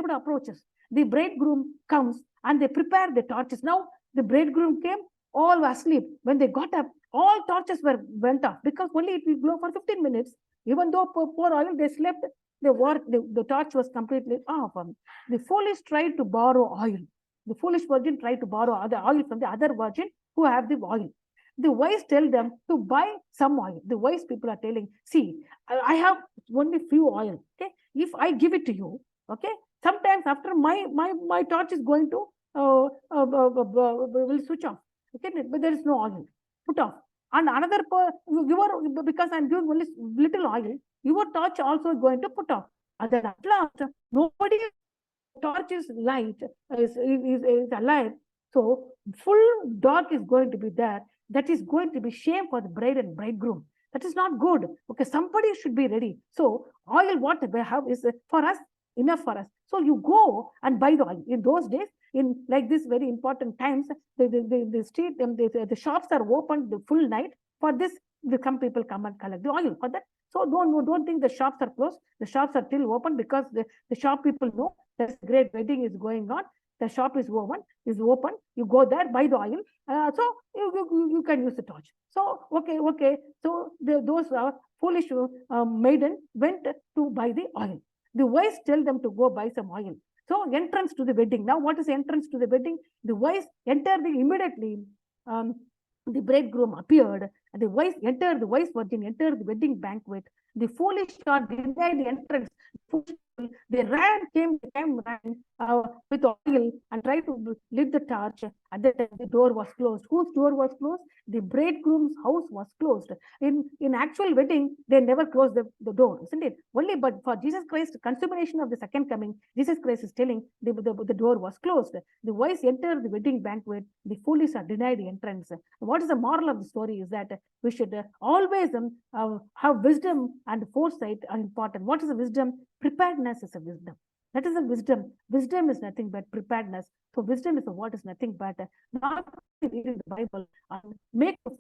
approaches? The bridegroom comes and they prepare the torches. Now the bridegroom came, all were asleep. When they got up, all torches went off, because only it will glow for 15 minutes. Even though poor oil, they slept. The torch was completely off. The foolish tried to borrow oil. The foolish virgin tried to borrow other oil from the other virgin who have the oil. The wise tell them to buy some oil. The wise people are telling, see, I have only few oil. Okay, if I give it to you, okay, sometimes after my torch is going to will switch off. Okay, but there is no oil. Put off. And another because I'm giving only little oil, your torch also going to put off. And then at last, nobody torch is light, is alive, So full dark is going to be there. That is going to be shame for the bride and bridegroom. That is not good. Okay, somebody should be ready. So oil, what we have is for us, enough for us. So you go and buy the oil. In those days, in like this very important times, the street, the shops are open the full night. For this, some people come and collect the oil for that. So don't think the shops are closed. The shops are still open because the shop people know there's a great wedding is going on. The shop is open. You go there, buy the oil. So you can use the torch. So okay. So those foolish maiden went to buy the oil. The wise tell them to go buy some oil. So entrance to the wedding. Now what is entrance to the wedding? The wise entered immediately. The bridegroom appeared, and the wise virgin entered the wedding banquet. The foolish are denied the entrance. They came with oil and tried to lit the torch. At that time, the door was closed. Whose door was closed? The bridegroom's house was closed. In actual wedding, they never closed the door, isn't it? Only but for Jesus Christ, consummation of the second coming, Jesus Christ is telling the door was closed. The wise entered the wedding banquet. The foolish are denied the entrance. What is the moral of the story is that we should always have wisdom and foresight are important. What is the wisdom? Preparedness is a wisdom. That is a wisdom. Wisdom is nothing but preparedness. So wisdom is what is nothing but not reading the Bible and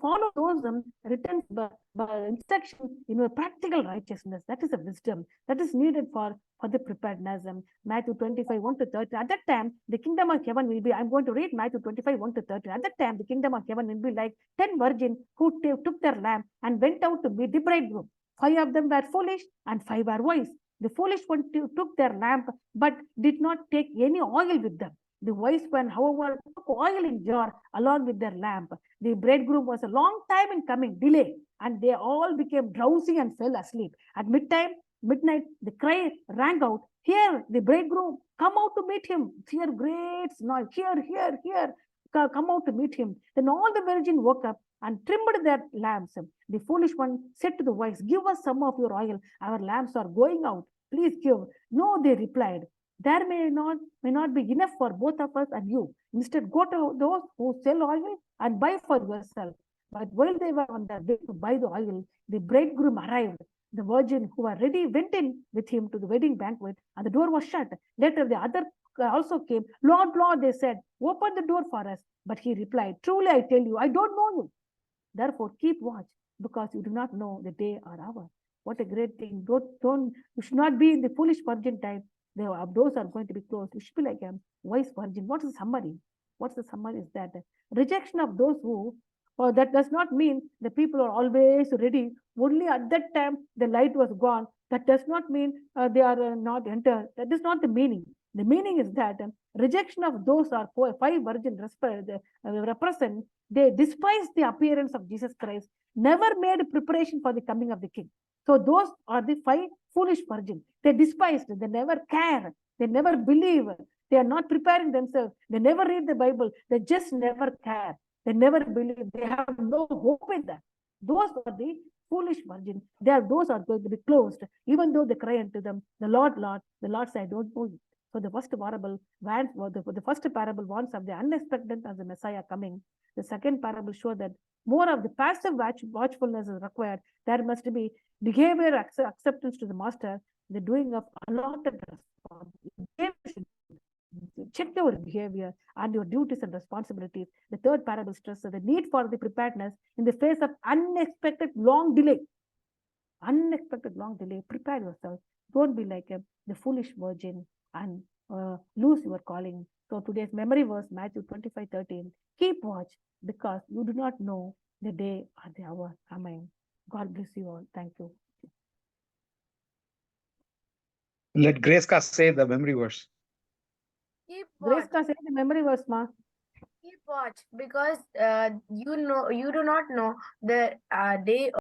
follow those written by instructions in a practical righteousness. That is a wisdom that is needed for the preparedness. Matthew 25, 1 to 30. At that time, the kingdom of heaven will be, I'm going to read Matthew 25, 1 to 30. At that time, the kingdom of heaven will be like 10 virgins who took their lamp and went out to meet the bridegroom. 5 of them were foolish and 5 were wise. The foolish one took their lamp but did not take any oil with them. The wise one, however, took oil in jar along with their lamp. The bridegroom was a long time in coming, delay, and they all became drowsy and fell asleep. At midnight, the cry rang out, "Here, the bridegroom, come out to meet him." Hear great noise, here, come out to meet him. Then all the virgins woke up and trimmed their lamps. The foolish one said to the wise, "Give us some of your oil. Our lamps are going out. Please give." "No," they replied. "There may not be enough for both of us and you. Instead, go to those who sell oil and buy for yourself." But while they were on their way to buy the oil, the bridegroom arrived. The virgin who were ready went in with him to the wedding banquet, and the door was shut. Later, the other also came. "Lord, Lord," they said, "open the door for us." But he replied, "Truly I tell you, I don't know you. Therefore, keep watch, because you do not know the day or hour." What a great thing. You should not be in the foolish virgin type. The doors are going to be closed. You should be like a wise virgin. What is the summary? What's the summary is that rejection of those who, or that does not mean the people are always ready. Only at that time the light was gone. That does not mean they are not entered. That is not the meaning. The meaning is that rejection of those are 5 virgins represent, they despise the appearance of Jesus Christ, never made preparation for the coming of the king. So those are the 5 foolish virgins. They despised, they never care, they never believe, they are not preparing themselves, they never read the Bible, they just never care, they never believe, they have no hope in that. Those are the foolish virgins. Those are going to be closed, even though they cry unto them, "The Lord, Lord." The Lord said, "I don't know you." So the first parable warns of the unexpected as the Messiah coming. The second parable shows that more of the passive watchfulness is required. There must be behavior acceptance to the master, the doing of allotted response. Check your behavior and your duties and responsibilities. The third parable stresses the need for the preparedness in the face of unexpected long delay. Unexpected long delay. Prepare yourself. Don't be like the foolish virgin and lose your calling. So today's memory verse, Matthew 25:13. Keep watch, because you do not know the day or the hour. Amen. God bless you all. Thank you. Let Grace say the memory verse. Keep Grace watch. say the memory verse, ma. Keep watch, because you do not know the day